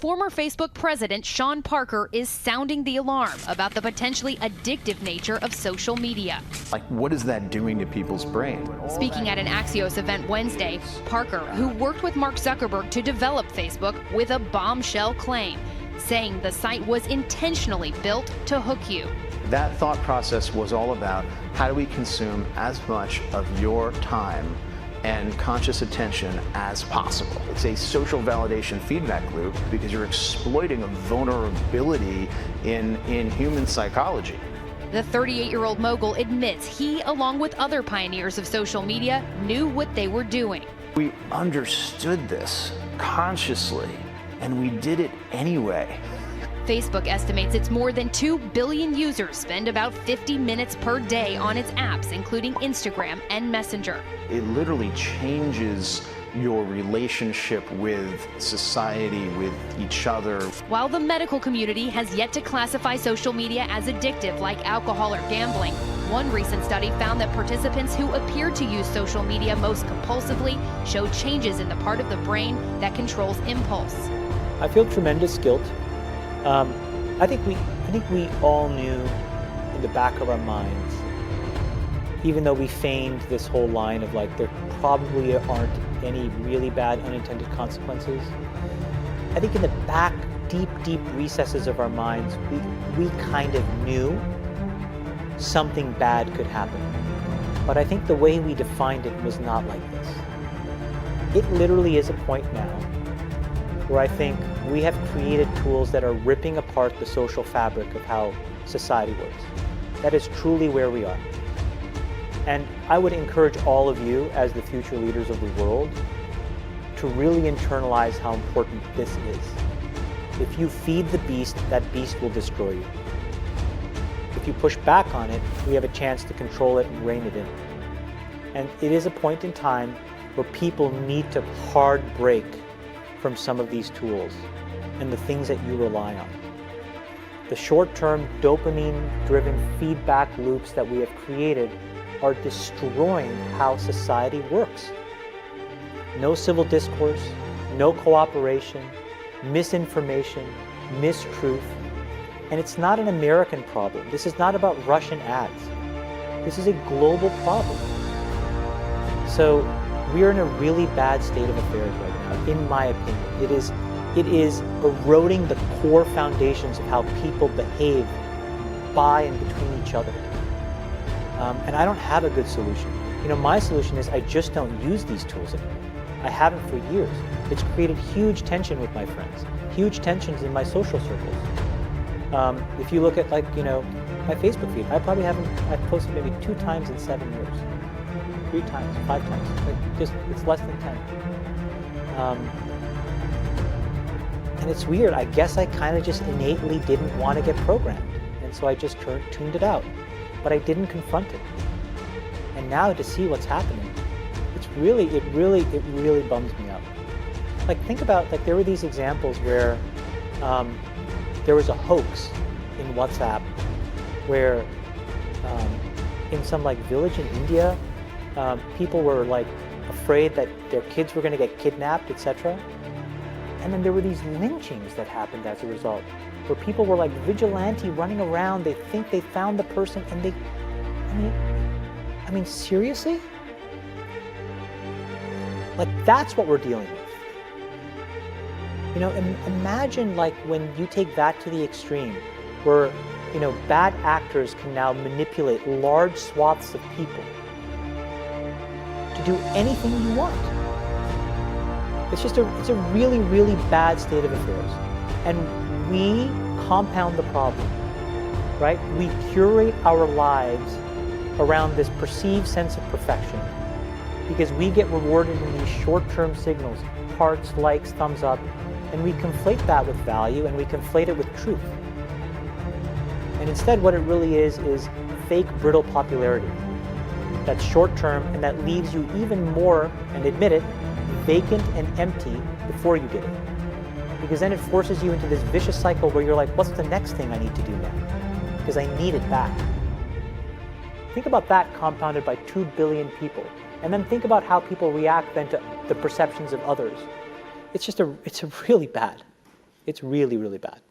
former Facebook president Sean Parker is sounding the alarm about the potentially addictive nature of social media. Like, what is that doing to people's brain? Speaking at an Axios event Wednesday, Parker, who worked with Mark Zuckerberg to develop Facebook, with a bombshell claim, saying the site was intentionally built to hook you. That thought process was all about how do we consume as much of your time and conscious attention as possible. It's a social validation feedback loop because you're exploiting a vulnerability in human psychology. The 38-year-old mogul admits he, along with other pioneers of social media, knew what they were doing. We understood this consciously, and we did it anyway. Facebook estimates its more than 2 billion users spend about 50 minutes per day on its apps, including Instagram and Messenger. It literally changes your relationship with society, with each other. While the medical community has yet to classify social media as addictive like alcohol or gambling, one recent study found that participants who appeared to use social media most compulsively showed changes in the part of the brain that controls impulse. I feel tremendous guilt. I think we all knew in the back of our minds, even though we feigned this whole line of like there probably aren't any really bad unintended consequences. I think in the back, deep recesses of our minds, we kind of knew something bad could happen. But I think the way we defined it was not like this. It literally is a point now where I think we have created tools that are ripping apart the social fabric of how society works. That is truly where we are. And I would encourage all of you as the future leaders of the world to really internalize how important this is. If you feed the beast, that beast will destroy you. If you push back on it, we have a chance to control it and rein it in. And it is a point in time where people need to hard break from some of these tools and the things that you rely on. The short-term dopamine-driven feedback loops that we have created are destroying how society works. No civil discourse, no cooperation, misinformation, mistruth. And it's not an American problem. This is not about Russian ads. This is a global problem. So we are in a really bad state of affairs right now, in my opinion. It is eroding the core foundations of how people behave by and between each other. And I don't have a good solution. You know, my solution is I just don't use these tools anymore. I haven't for years. It's created huge tension with my friends, huge tensions in my social circles. If you look at, like, you know, my Facebook feed, I've posted maybe 2 times in 7 years. 3 times, 5 times, like it's less than 10. And it's weird, I guess I kind of just innately didn't want to get programmed. And so I just tuned it out, but I didn't confront it. And now to see what's happening, it really bums me out. Like, think about, like, there were these examples where there was a hoax in WhatsApp where in some like village in India, people were like afraid that their kids were going to get kidnapped, etc. And then there were these lynchings that happened as a result, where people were like vigilante running around. They think they found the person, and I mean, seriously? Like, that's what we're dealing with. You know, imagine like when you take that to the extreme, where, you know, bad actors can now manipulate large swaths of people to do anything you want. It's a really bad state of affairs. And we compound the problem, right? We curate our lives around this perceived sense of perfection because we get rewarded in these short-term signals, hearts, likes, thumbs up, and we conflate that with value and we conflate it with truth. And instead what it really is fake brittle popularity that's short-term and that leaves you even more, and admit it, vacant and empty before you get it. Because then it forces you into this vicious cycle where you're like, what's the next thing I need to do now? Because I need it back. Think about that compounded by 2 billion people. And then think about how people react then to the perceptions of others. It's really bad. It's really, really bad.